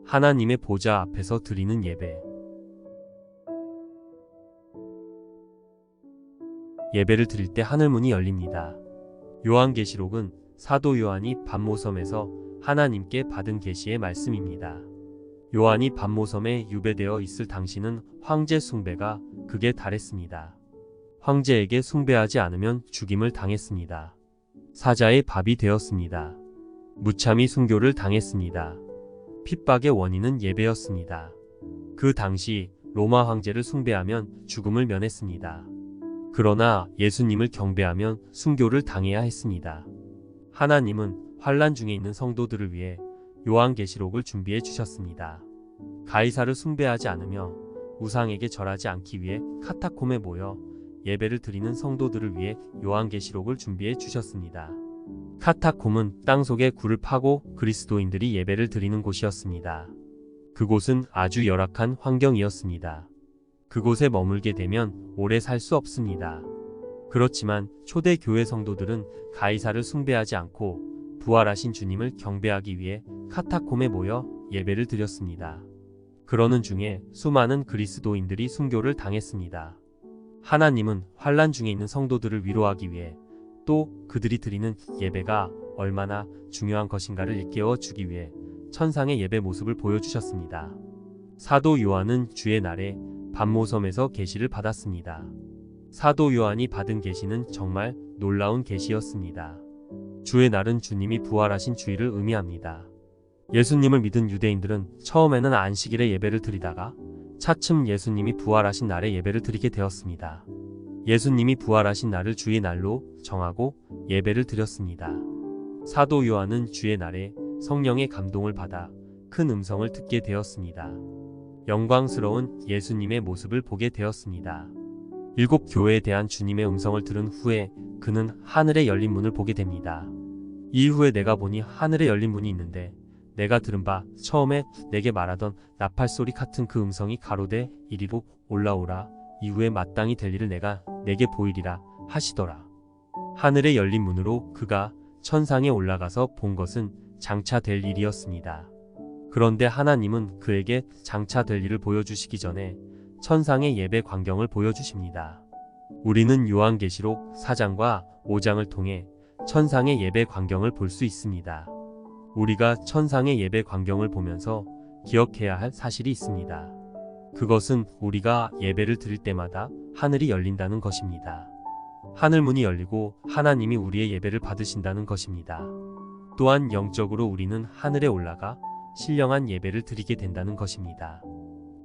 하나님의 보좌 앞에서 드리는 예배. 예배를 드릴 때 하늘문이 열립니다. 요한계시록은 사도 요한이 patmos섬에서 하나님께 받은 계시의 말씀입니다. 요한이 patmos섬에 유배되어 있을 당시는 황제 숭배가 극에 달했습니다. 황제에게 숭배하지 않으면 죽임을 당했습니다. 사자의 밥이 되었습니다. 무참히 순교를 당했습니다. 핍박의 원인은 예배였습니다. 그 당시 로마 황제를 숭배하면 죽음을 면했습니다. 그러나 예수님을 경배하면 순교를 당해야 했습니다. 하나님은 환난 중에 있는 성도들을 위해 요한계시록을 준비해 주셨습니다. 가이사를 숭배하지 않으며 우상에게 절하지 않기 위해 카타콤에 모여 예배를 드리는 성도들을 위해 요한계시록을 준비해 주셨습니다. 카타콤은 땅속에 굴을 파고 그리스도인들이 예배를 드리는 곳이었습니다. 그곳은 아주 열악한 환경이었습니다. 그곳에 머물게 되면 오래 살 수 없습니다. 그렇지만 초대 교회 성도들은 가이사를 숭배하지 않고 부활하신 주님을 경배하기 위해 카타콤에 모여 예배를 드렸습니다. 그러는 중에 수많은 그리스도인들이 순교를 당했습니다. 하나님은 환난 중에 있는 성도들을 위로하기 위해 또 그들이 드리는 예배가 얼마나 중요한 것인가를 일깨워 주기 위해 천상의 예배 모습을 보여주셨습니다. 사도 요한은 주의 날에 patmos섬에서 계시를 받았습니다. 사도 요한이 받은 계시는 정말 놀라운 계시였습니다. 주의 날은 주님이 부활하신 주일을 의미합니다. 예수님을 믿은 유대인들은 처음에는 안식일에 예배를 드리다가 차츰 예수님이 부활하신 날에 예배를 드리게 되었습니다. 예수님이 부활하신 날을 주의 날로 정하고 예배를 드렸습니다. 사도 요한은 주의 날에 성령의 감동을 받아 큰 음성을 듣게 되었습니다. 영광스러운 예수님의 모습을 보게 되었습니다. 7 교회에 대한 주님의 음성을 들은 후에 그는 하늘에 열린 문을 보게 됩니다. 이후에 내가 보니 하늘에 열린 문이 있는데 내가 들은 바 처음에 내게 말하던 나팔소리 같은 그 음성이 가로되 이리로 올라오라. 이후에 마땅히 될 일을 내가 내게 보이리라 하시더라. 하늘에 열린 문으로 그가 천상에 올라가서 본 것은 장차 될 일이었습니다. 그런데 하나님은 그에게 장차 될 일을 보여주시기 전에 천상의 예배 광경을 보여주십니다. 우리는 요한계시록 4장과 5장을 통해 천상의 예배 광경을 볼 수 있습니다. 우리가 천상의 예배 광경을 보면서 기억해야 할 사실이 있습니다. 그것은 우리가 예배를 드릴 때마다 하늘이 열린다는 것입니다. 하늘문이 열리고 하나님이 우리의 예배를 받으신다는 것입니다. 또한 영적으로 우리는 하늘에 올라가 신령한 예배를 드리게 된다는 것입니다.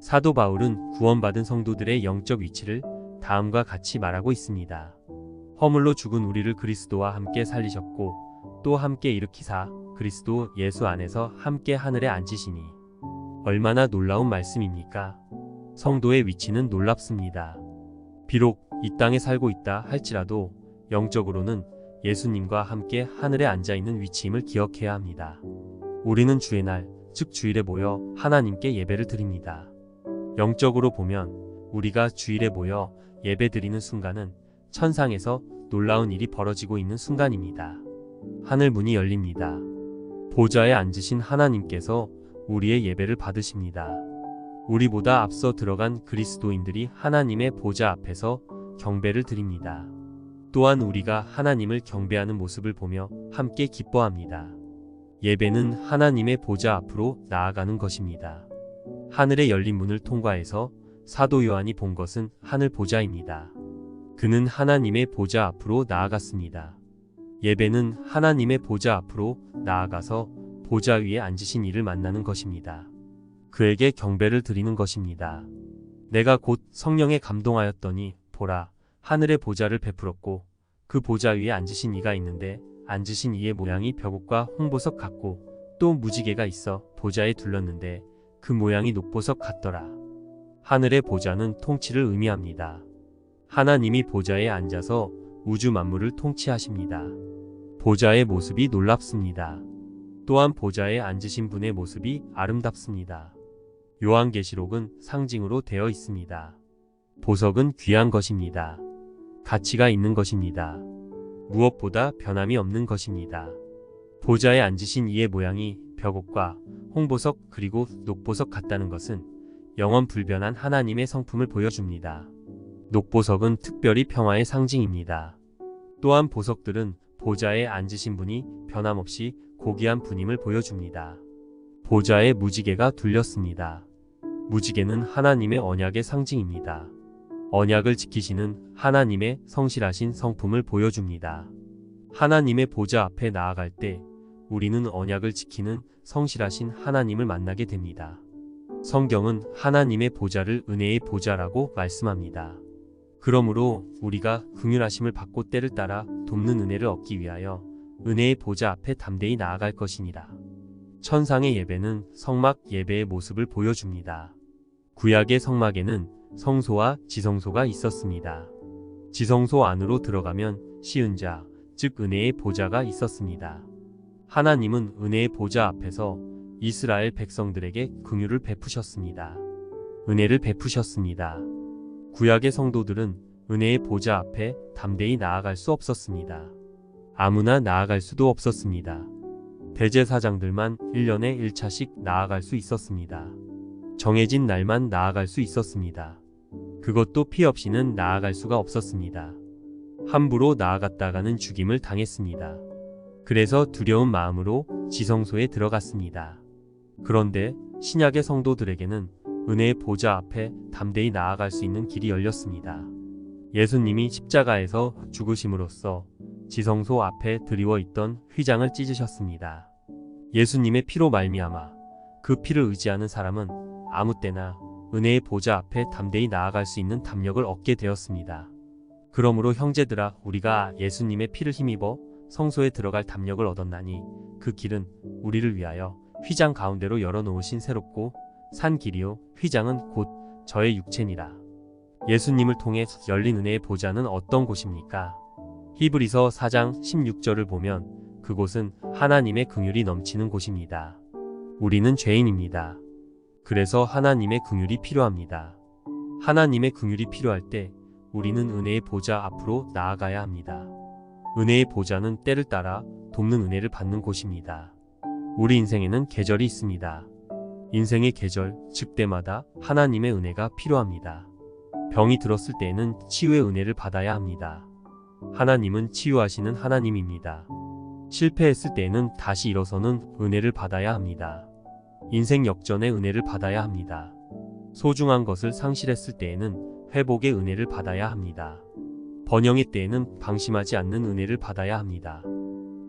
사도 바울은 구원받은 성도들의 영적 위치를 다음과 같이 말하고 있습니다. 허물로 죽은 우리를 그리스도와 함께 살리셨고 또 함께 일으키사 그리스도 예수 안에서 함께 하늘에 앉으시니. 얼마나 놀라운 말씀입니까? 성도의 위치는 놀랍습니다. 비록 이 땅에 살고 있다 할지라도 영적으로는 예수님과 함께 하늘에 앉아있는 위치임을 기억해야 합니다. 우리는 주의 날, 즉 주일에 모여 하나님께 예배를 드립니다. 영적으로 보면 우리가 주일에 모여 예배 드리는 순간은 천상에서 놀라운 일이 벌어지고 있는 순간입니다. 하늘 문이 열립니다. 보좌에 앉으신 하나님께서 우리의 예배를 받으십니다. 우리보다 앞서 들어간 그리스도인들이 하나님의 보좌 앞에서 경배를 드립니다. 또한 우리가 하나님을 경배하는 모습을 보며 함께 기뻐합니다. 예배는 하나님의 보좌 앞으로 나아가는 것입니다. 하늘에 열린 문을 통과해서 사도 요한이 본 것은 하늘 보좌입니다. 그는 하나님의 보좌 앞으로 나아갔습니다. 예배는 하나님의 보좌 앞으로 나아가서 보좌 위에 앉으신 이를 만나는 것입니다. 그에게 경배를 드리는 것입니다. 내가 곧 성령에 감동하였더니 보라, 하늘의 보좌를 베풀었고 그 보좌 위에 앉으신 이가 있는데 앉으신 이의 모양이 벼곡과 홍보석 같고 또 무지개가 있어 보좌에 둘렀는데 그 모양이 녹보석 같더라. 하늘의 보좌는 통치를 의미합니다. 하나님이 보좌에 앉아서 우주 만물을 통치하십니다. 보좌의 모습이 놀랍습니다. 또한 보좌에 앉으신 분의 모습이 아름답습니다. 요한계시록은 상징으로 되어 있습니다. 보석은 귀한 것입니다. 가치가 있는 것입니다. 무엇보다 변함이 없는 것입니다. 보좌에 앉으신 이의 모양이 벽옥과 홍보석 그리고 녹보석 같다는 것은 영원 불변한 하나님의 성품을 보여줍니다. 녹보석은 특별히 평화의 상징입니다. 또한 보석들은 보좌에 앉으신 분이 변함없이 고귀한 분임을 보여줍니다. 보좌에 무지개가 둘렸습니다. 무지개는 하나님의 언약의 상징입니다. 언약을 지키시는 하나님의 성실하신 성품을 보여줍니다. 하나님의 보좌 앞에 나아갈 때 우리는 언약을 지키는 성실하신 하나님을 만나게 됩니다. 성경은 하나님의 보좌를 은혜의 보좌라고 말씀합니다. 그러므로 우리가 긍휼하심을 받고 때를 따라 돕는 은혜를 얻기 위하여 은혜의 보좌 앞에 담대히 나아갈 것이니라. 천상의 예배는 성막 예배의 모습을 보여줍니다. 구약의 성막에는 성소와 지성소가 있었습니다. 지성소 안으로 들어가면 시은자, 즉 은혜의 보좌가 있었습니다. 하나님은 은혜의 보좌 앞에서 이스라엘 백성들에게 긍휼을 베푸셨습니다. 은혜를 베푸셨습니다. 구약의 성도들은 은혜의 보좌 앞에 담대히 나아갈 수 없었습니다. 아무나 나아갈 수도 없었습니다. 대제사장들만 1년에 1차씩 나아갈 수 있었습니다. 정해진 날만 나아갈 수 있었습니다. 그것도 피 없이는 나아갈 수가 없었습니다. 함부로 나아갔다가는 죽임을 당했습니다. 그래서 두려운 마음으로 지성소에 들어갔습니다. 그런데 신약의 성도들에게는 은혜의 보좌 앞에 담대히 나아갈 수 있는 길이 열렸습니다. 예수님이 십자가에서 죽으심으로써 지성소 앞에 드리워 있던 휘장을 찢으셨습니다. 예수님의 피로 말미암아 그 피를 의지하는 사람은 아무 때나 은혜의 보좌 앞에 담대히 나아갈 수 있는 담력을 얻게 되었습니다. 그러므로 형제들아, 우리가 예수님의 피를 힘입어 성소에 들어갈 담력을 얻었나니 그 길은 우리를 위하여 휘장 가운데로 열어놓으신 새롭고 산 길이요 휘장은 곧 저의 육체니라. 예수님을 통해 열린 은혜의 보좌는 어떤 곳입니까? 히브리서 4장 16절을 보면 그곳은 하나님의 긍휼이 넘치는 곳입니다. 우리는 죄인입니다. 그래서 하나님의 긍휼이 필요합니다. 하나님의 긍휼이 필요할 때 우리는 은혜의 보좌 앞으로 나아가야 합니다. 은혜의 보좌는 때를 따라 돕는 은혜를 받는 곳입니다. 우리 인생에는 계절이 있습니다. 인생의 계절, 즉 때마다 하나님의 은혜가 필요합니다. 병이 들었을 때에는 치유의 은혜를 받아야 합니다. 하나님은 치유하시는 하나님입니다. 실패했을 때에는 다시 일어서는 은혜를 받아야 합니다. 인생 역전의 은혜를 받아야 합니다. 소중한 것을 상실했을 때에는 회복의 은혜를 받아야 합니다. 번영의 때에는 방심하지 않는 은혜를 받아야 합니다.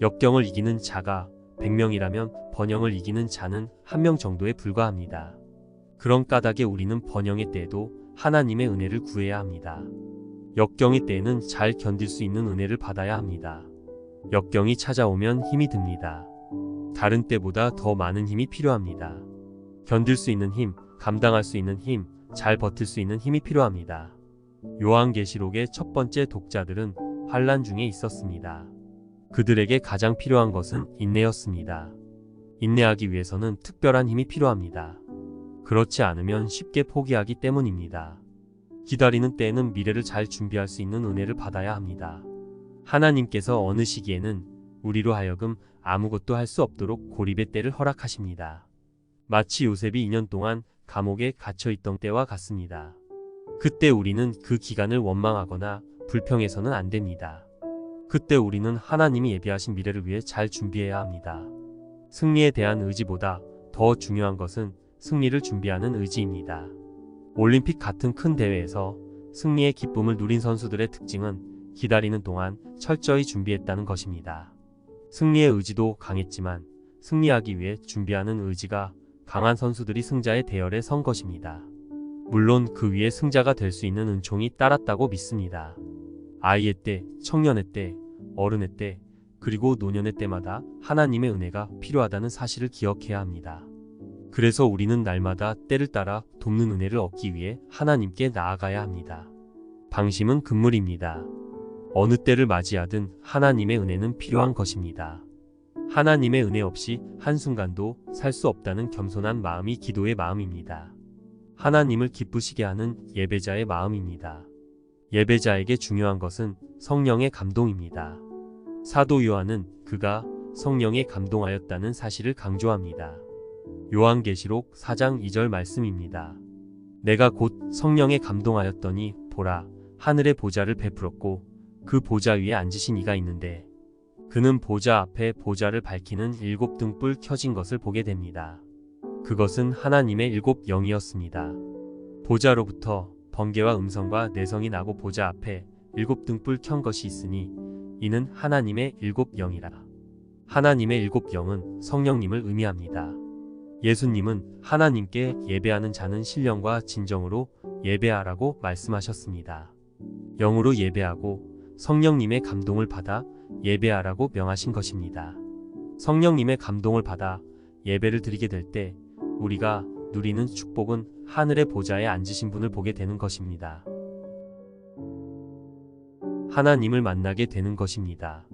역경을 이기는 자가 100명이라면 번영을 이기는 자는 1명 정도에 불과합니다. 그런 까닭에 우리는 번영의 때에도 하나님의 은혜를 구해야 합니다. 역경의 때에는 잘 견딜 수 있는 은혜를 받아야 합니다. 역경이 찾아오면 힘이 듭니다. 다른 때보다 더 많은 힘이 필요합니다. 견딜 수 있는 힘, 감당할 수 있는 힘, 잘 버틸 수 있는 힘이 필요합니다. 요한계시록의 첫 번째 독자들은 환난 중에 있었습니다. 그들에게 가장 필요한 것은 인내였습니다. 인내하기 위해서는 특별한 힘이 필요합니다. 그렇지 않으면 쉽게 포기하기 때문입니다. 기다리는 때에는 미래를 잘 준비할 수 있는 은혜를 받아야 합니다. 하나님께서 어느 시기에는 우리로 하여금 아무것도 할 수 없도록 고립의 때를 허락하십니다. 마치 요셉이 2년 동안 감옥에 갇혀 있던 때와 같습니다. 그때 우리는 그 기간을 원망하거나 불평해서는 안 됩니다. 그때 우리는 하나님이 예비하신 미래를 위해 잘 준비해야 합니다. 승리에 대한 의지보다 더 중요한 것은 승리를 준비하는 의지입니다. 올림픽 같은 큰 대회에서 승리의 기쁨을 누린 선수들의 특징은 기다리는 동안 철저히 준비했다는 것입니다. 승리의 의지도 강했지만 승리하기 위해 준비하는 의지가 강한 선수들이 승자의 대열에 선 것입니다. 물론 그 위에 승자가 될 수 있는 은총이 따랐다고 믿습니다. 아이의 때, 청년의 때, 어른의 때, 그리고 노년의 때마다 하나님의 은혜가 필요하다는 사실을 기억해야 합니다. 그래서 우리는 날마다 때를 따라 돕는 은혜를 얻기 위해 하나님께 나아가야 합니다. 방심은 금물입니다. 어느 때를 맞이하든 하나님의 은혜는 필요한 것입니다. 하나님의 은혜 없이 한순간도 살 수 없다는 겸손한 마음이 기도의 마음입니다. 하나님을 기쁘시게 하는 예배자의 마음입니다. 예배자에게 중요한 것은 성령의 감동입니다. 사도 요한은 그가 성령에 감동하였다는 사실을 강조합니다. 요한계시록 4장 2절 말씀입니다. 내가 곧 성령에 감동하였더니 보라, 하늘의 보좌를 베풀었고 그 보좌 위에 앉으신 이가 있는데 그는 보좌 앞에 보좌를 밝히는 7 등불 켜진 것을 보게 됩니다. 그것은 하나님의 7 영이었습니다. 보좌로부터 번개와 음성과 내성이 나고 보좌 앞에 7 등불 켠 것이 있으니 이는 하나님의 7 영이라. 하나님의 7 영은 성령님을 의미합니다. 예수님은 하나님께 예배하는 자는 신령과 진정으로 예배하라고 말씀하셨습니다. 영으로 예배하고 성령님의 감동을 받아 예배하라고 명하신 것입니다. 성령님의 감동을 받아 예배를 드리게 될 때 우리가 누리는 축복은 하늘의 보좌에 앉으신 분을 보게 되는 것입니다. 하나님을 만나게 되는 것입니다.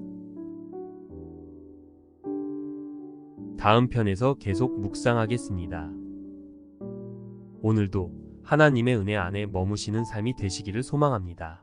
다음 편에서 계속 묵상하겠습니다. 오늘도 하나님의 은혜 안에 머무시는 삶이 되시기를 소망합니다.